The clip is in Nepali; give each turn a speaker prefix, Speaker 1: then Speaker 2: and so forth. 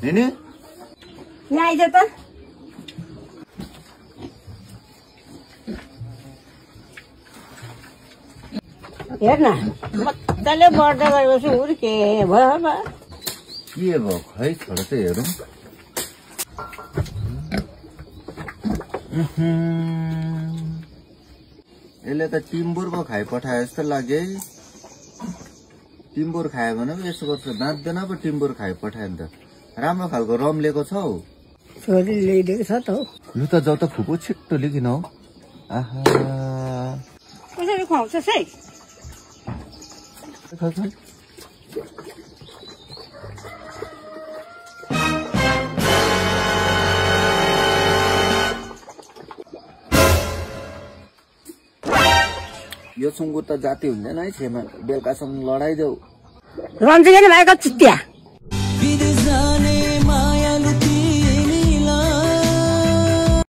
Speaker 1: निनी
Speaker 2: यहाँ आइज त हेर्न मजाले बढ्दै गएपछि हुर्के भयो बा
Speaker 1: के भयो खै छोड त हेरौँ यसले त टिम्बुर पो खाइ पठाए जस्तो लाग्यो है टिम्बुर खायो भने पो यसो गर्छ दाँच्दैन पो टिम्बुर खाइ पठायो नि त राम्रो खालको रम लिएको छ हौ
Speaker 2: छोरी ल्याइदिएको छ त हौ
Speaker 1: लु त जाउ त फुपू छिट्टो लिकिन हौ आहा
Speaker 2: कसरी खुवाउँछस् है
Speaker 1: यो सुँगुर त जाति हुँदैन है छेमा बेलुकासम्म लडाइदेऊ
Speaker 2: रन्जित भएको चित्या